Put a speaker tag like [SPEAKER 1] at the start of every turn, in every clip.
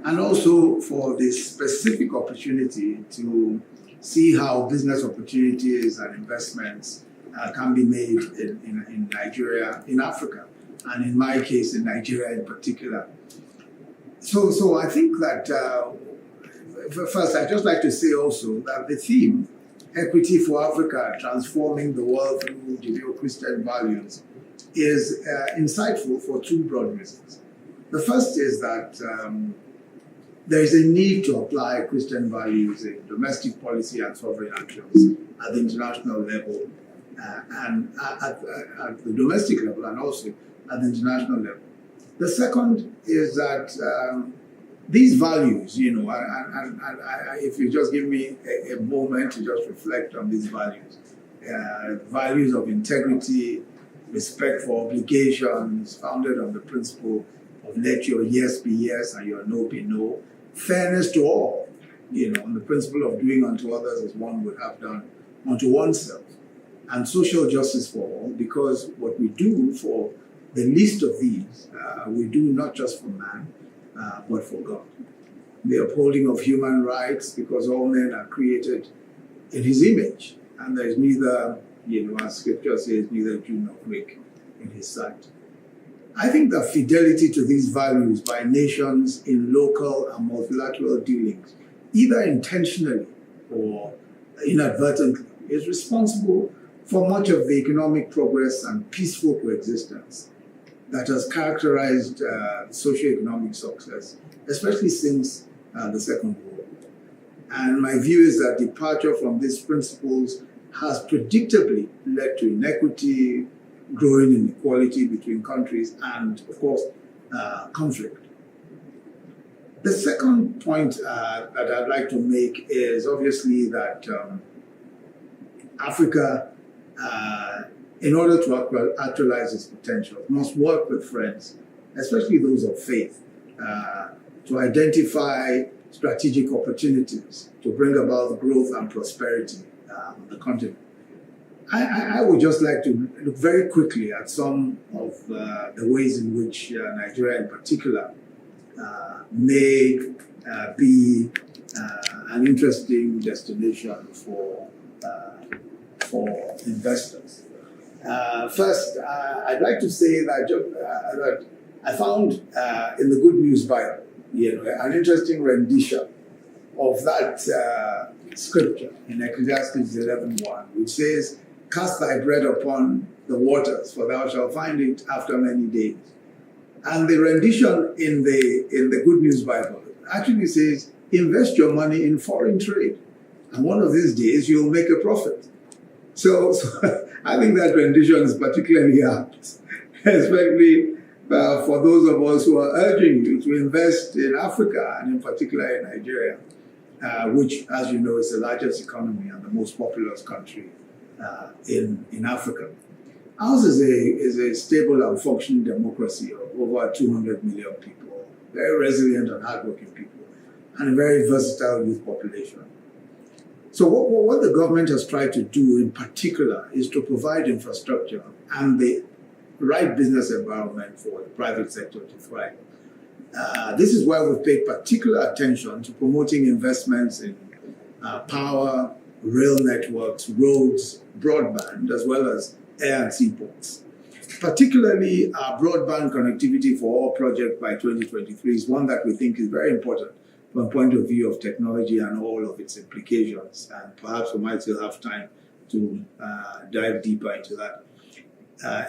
[SPEAKER 1] and also for the specific opportunity to see how business opportunities and investments can be made in Nigeria, in Africa, and in my case, in Nigeria in particular. So I think that, first, I'd just like to say also that the theme, Equity for Africa, Transforming the World Through Judeo-Christian Values, is insightful for two broad reasons. The first is that there is a need to apply Christian values in domestic policy and sovereign actions at the international level, and at the domestic level, and also at the international level. The second is that these values, and if you just give me a moment to just reflect on these values, values of integrity, respect for obligations, founded on the principle of let your yes be yes and your no be no, fairness to all, on the principle of doing unto others as one would have done unto oneself, and social justice for all, because what we do for the least of these, we do not just for man, but for God. The upholding of human rights, because all men are created in his image, and there is neither, as scripture says, neither Jew nor Greek in his sight. I think that fidelity to these values by nations in local and multilateral dealings, either intentionally or inadvertently, is responsible for much of the economic progress and peaceful coexistence that has characterized socioeconomic success, especially since the Second World War. And my view is that departure from these principles has predictably led to inequity, growing inequality between countries, and, of course, conflict. The second point that I'd like to make is obviously that Africa, in order to actualize its potential, must work with friends, especially those of faith, to identify strategic opportunities to bring about growth and prosperity on the continent. I would just like to look very quickly at some of the ways in which Nigeria in particular may be an interesting destination for investors. First, I'd like to say that I found in the Good News Bible, an interesting rendition of that scripture in Ecclesiastes 11:1, which says, "Cast thy bread upon the waters, for thou shalt find it after many days." And the rendition in the Good News Bible actually says, "Invest your money in foreign trade, and one of these days you'll make a profit." So I think that rendition is particularly apt, especially for those of us who are urging you to invest in Africa, and in particular in Nigeria, which, as you know, is the largest economy and the most populous country in Africa. Ours is a stable and functioning democracy of over 200 million people, very resilient and hardworking people, and a very versatile youth population. So what the government has tried to do in particular is to provide infrastructure and the right business environment for the private sector to thrive. This is why we've paid particular attention to promoting investments in power, rail networks, roads, broadband, as well as air and seaports. Particularly, our broadband connectivity for all project by 2023 is one that we think is very important from a point of view of technology and all of its implications. And perhaps we might still have time to dive deeper into that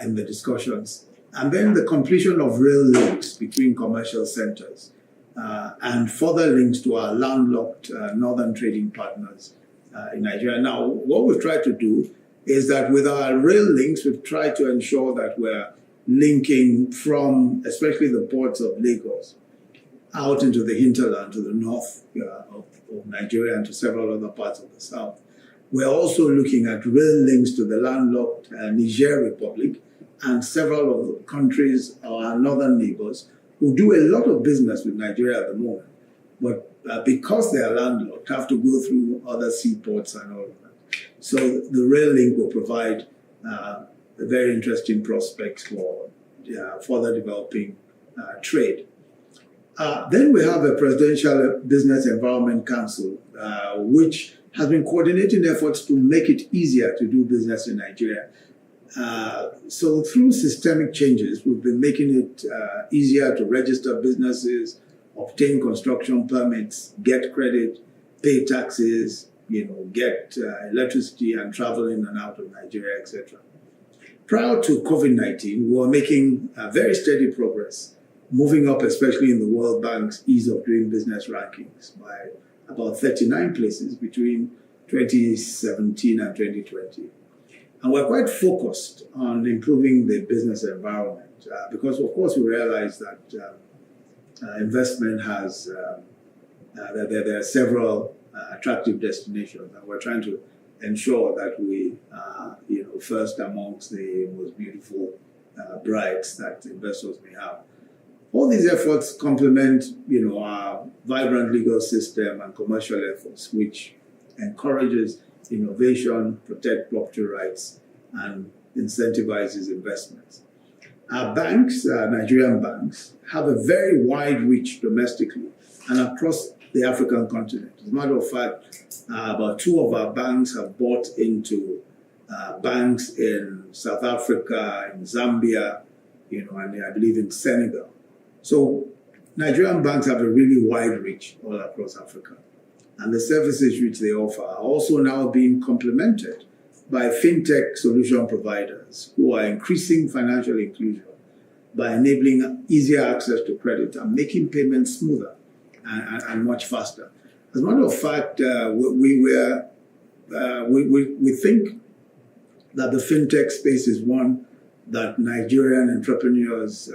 [SPEAKER 1] in the discussions. And then the completion of rail links between commercial centers and further links to our landlocked northern trading partners in Nigeria. Now, what we've tried to do is that with our rail links, we've tried to ensure that we're linking from, especially the ports of Lagos, out into the hinterland to the north of Nigeria and to several other parts of the south. We're also looking at rail links to the landlocked Niger Republic and several of the countries, our northern neighbors, who do a lot of business with Nigeria at the moment, but because they are landlocked, have to go through other seaports and all of that. So the rail link will provide very interesting prospects for further developing trade. Then we have a Presidential Business Environment Council, which has been coordinating efforts to make it easier to do business in Nigeria. So through systemic changes, we've been making it easier to register businesses, obtain construction permits, get credit, pay taxes, get electricity and travel in and out of Nigeria, etc. Prior to COVID-19, we were making very steady progress, moving up, especially in the World Bank's ease of doing business rankings by about 39 places between 2017 and 2020. And we're quite focused on improving the business environment because, of course, we realize that investment has, that there are several attractive destinations, and we're trying to ensure that we are, first amongst the most beautiful brides that investors may have. All these efforts complement, our vibrant legal system and commercial efforts, which encourages innovation, protect property rights, and incentivizes investments. Our banks, Nigerian banks, have a very wide reach domestically and across the African continent. As a matter of fact, about 2 of our banks have bought into banks in South Africa, in Zambia, and I believe in Senegal. So Nigerian banks have a really wide reach all across Africa. And the services which they offer are also now being complemented by fintech solution providers who are increasing financial inclusion by enabling easier access to credit and making payments smoother and much faster. As a matter of fact, we think that the fintech space is one that Nigerian entrepreneurs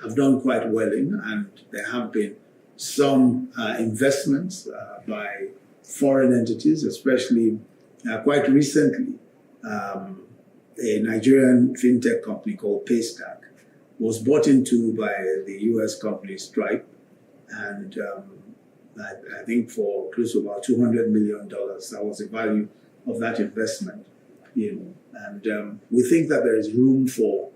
[SPEAKER 1] have done quite well in, and there have been some investments by foreign entities, especially quite recently. A Nigerian fintech company called Paystack was bought into by the US company Stripe, and I think for close to about $200 million. That was the value of that investment. And we think that there is room for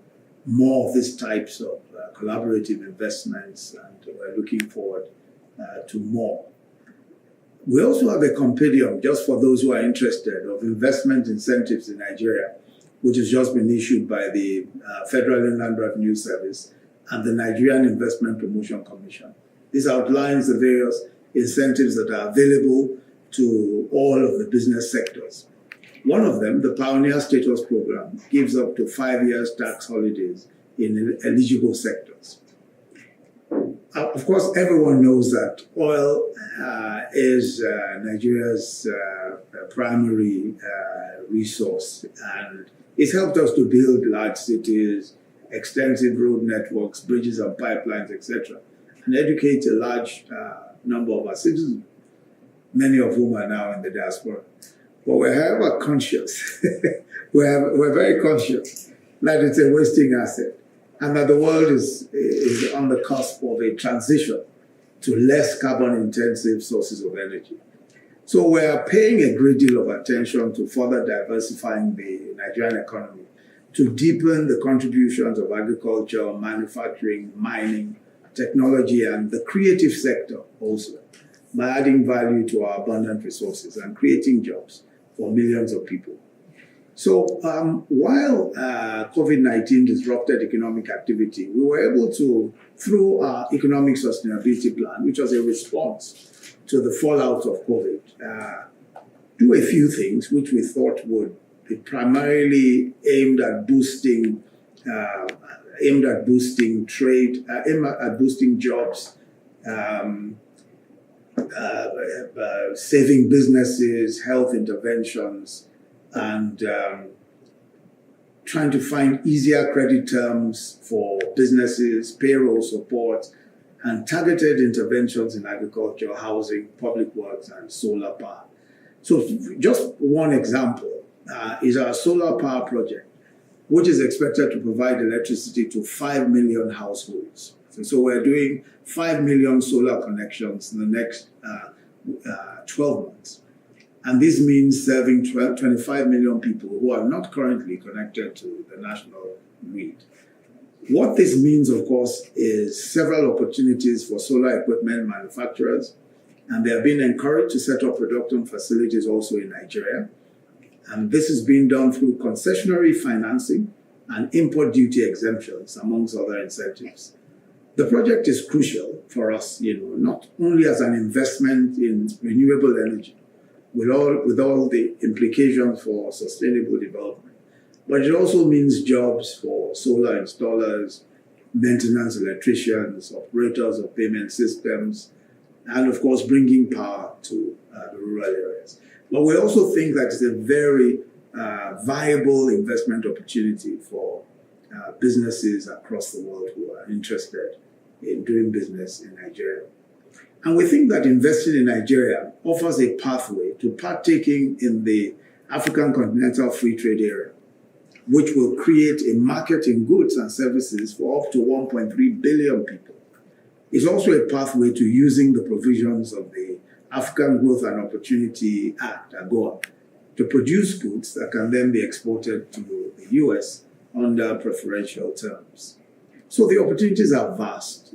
[SPEAKER 1] more of these types of collaborative investments, and we're looking forward to more. We also have a compendium, just for those who are interested, of investment incentives in Nigeria, which has just been issued by the Federal Inland Revenue Service and the Nigerian Investment Promotion Commission. This outlines the various incentives that are available to all of the business sectors. One of them, the Pioneer Status Program, gives up to 5 years tax holidays in eligible sectors. Of course, everyone knows that oil is Nigeria's primary resource, and it's helped us to build large cities, extensive road networks, bridges and pipelines, etc., and educate a large number of our citizens, many of whom are now in the diaspora. But we're however conscious, we're very conscious that it's a wasting asset, and that the world is on the cusp of a transition to less carbon-intensive sources of energy. So we're paying a great deal of attention to further diversifying the Nigerian economy, to deepen the contributions of agriculture, manufacturing, mining, technology, and the creative sector also, by adding value to our abundant resources and creating jobs for millions of people. So while COVID-19 disrupted economic activity, we were able to, through our economic sustainability plan, which was a response to the fallout of COVID, do a few things which we thought would be primarily aimed at boosting trade, aimed at boosting jobs, saving businesses, health interventions, and trying to find easier credit terms for businesses, payroll support, and targeted interventions in agriculture, housing, public works, and solar power. So just one example is our solar power project, which is expected to provide electricity to 5 million households. So we're doing 5 million solar connections in the next 12 months. And this means serving 25 million people who are not currently connected to the national grid. What this means, of course, is several opportunities for solar equipment manufacturers, and they are being encouraged to set up production facilities also in Nigeria. And this is being done through concessionary financing and import duty exemptions, amongst other incentives. The project is crucial for us, not only as an investment in renewable energy, with all the implications for sustainable development, but it also means jobs for solar installers, maintenance electricians, operators of payment systems, and of course bringing power to the rural areas. But we also think that it's a very viable investment opportunity for businesses across the world who are interested in doing business in Nigeria. And we think that investing in Nigeria offers a pathway to partaking in the African Continental Free Trade Area, which will create a market in goods and services for up to 1.3 billion people. It's also a pathway to using the provisions of the African Growth and Opportunity Act, AGOA, to produce goods that can then be exported to the US under preferential terms. So the opportunities are vast,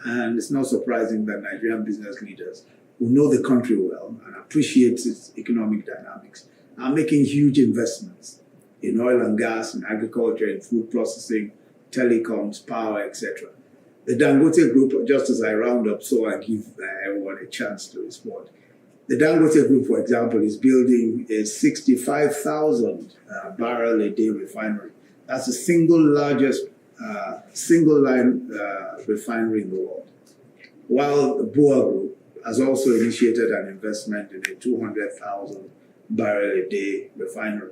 [SPEAKER 1] and it's not surprising that Nigerian business leaders who know the country well and appreciate its economic dynamics are making huge investments in oil and gas, in agriculture, in food processing, telecoms, power, etc. The Dangote Group, just as I round up so I give everyone a chance to respond, the Dangote Group, for example, is building a 65,000 barrel a day refinery. That's the single largest single line refinery in the world. While the BUA Group has also initiated an investment in a 200,000 barrel a day refinery.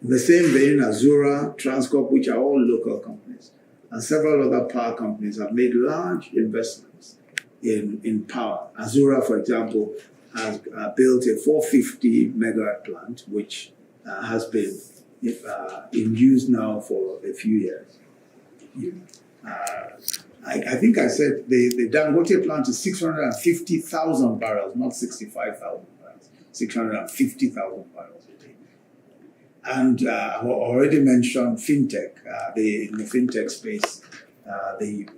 [SPEAKER 1] In the same vein, Azura, Transcorp, which are all local companies, and several other power companies have made large investments in power. Azura, for example, has built a 450 megawatt plant, which has been in use now for a few years. I think I said the Dangote plant is 650,000 barrels, not 65,000 barrels, 650,000 barrels a day. And I already mentioned fintech, in the fintech space, the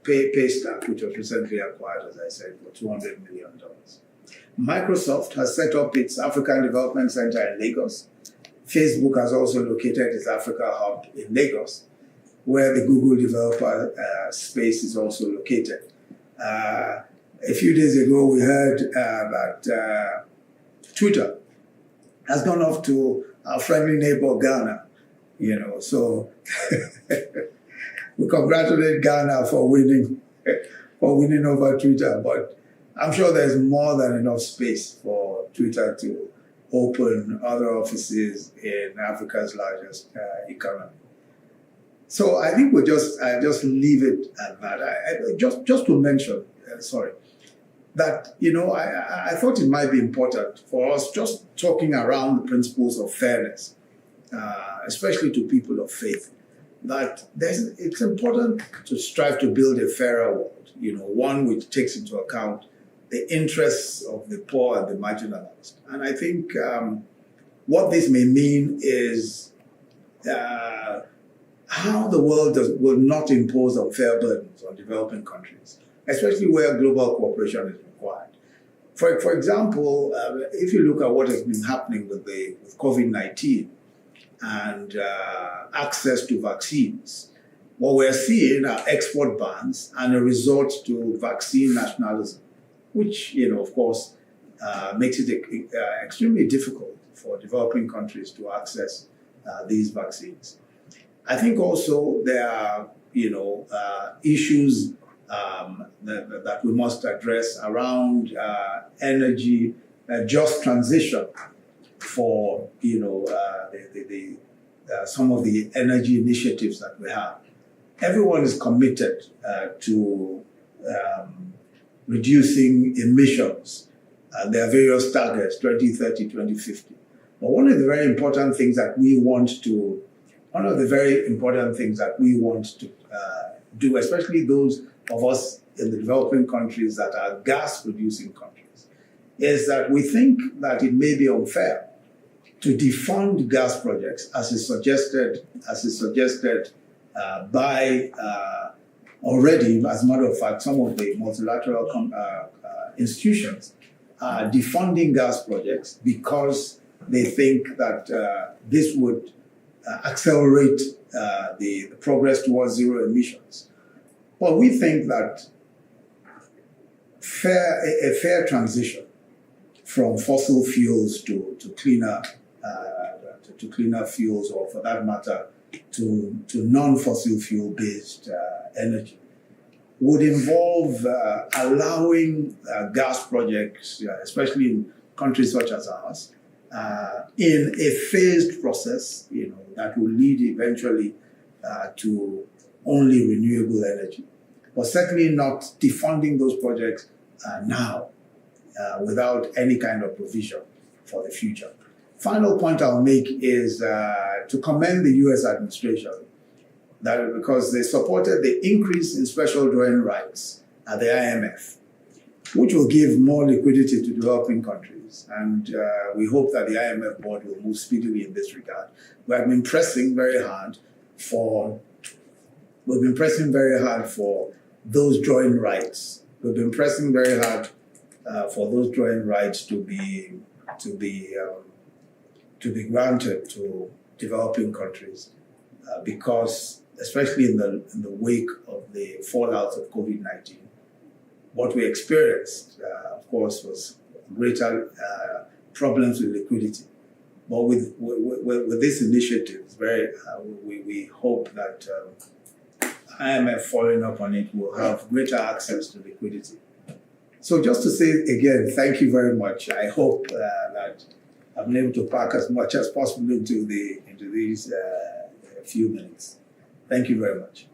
[SPEAKER 1] Paystack, which was recently acquired, as I said, for $200 million. Microsoft has set up its African Development Center in Lagos. Facebook has also located its Africa Hub in Lagos, where the Google developer space is also located. A few days ago, we heard that Twitter has gone off to our friendly neighbor, Ghana. So we congratulate Ghana for winning over Twitter, but I'm sure there's more than enough space for Twitter to open other offices in Africa's largest economy. So I think I just leave it at that. Just to mention, that I thought it might be important for us just talking around the principles of fairness, especially to people of faith, that it's important to strive to build a fairer world, one which takes into account the interests of the poor and the marginalized. And I think what this may mean is how the world will not impose unfair burdens on developing countries, especially where global cooperation is required. For example, if you look at what has been happening with COVID-19 and access to vaccines, what we're seeing are export bans and a resort to vaccine nationalism, which, of course, makes it extremely difficult for developing countries to access these vaccines. I think also there are, issues that we must address around energy, just transition for, some of the energy initiatives that we have. Everyone is committed to reducing emissions. There are various targets, 2030, 2050. But one of the very important things that we want to do, especially those of us in the developing countries that are gas-producing countries, is that we think that it may be unfair to defund gas projects as is suggested by already, as a matter of fact, some of the multilateral institutions are defunding gas projects because they think that this would accelerate the progress towards zero emissions. Well, we think that a fair transition from fossil fuels to cleaner fuels, or for that matter, to non-fossil fuel based energy, would involve allowing gas projects, especially in countries such as ours, in a phased process, that will lead eventually to only renewable energy. But certainly not defunding those projects now without any kind of provision for the future. Final point I'll make is to commend the US administration, that because they supported the increase in special drawing rights at the IMF, which will give more liquidity to developing countries. And we hope that the IMF board will move speedily in this regard. We have been pressing very hard for those drawing rights. We've been pressing very hard for those drawing rights to be granted to developing countries, because especially in the wake of the fallout of COVID-19, what we experienced, of course, was greater problems with liquidity. But with this initiative, we hope that IMF following up on it will have greater access to liquidity. So just to say again, thank you very much. I hope that I've been able to pack as much as possible into these few minutes. Thank you very much.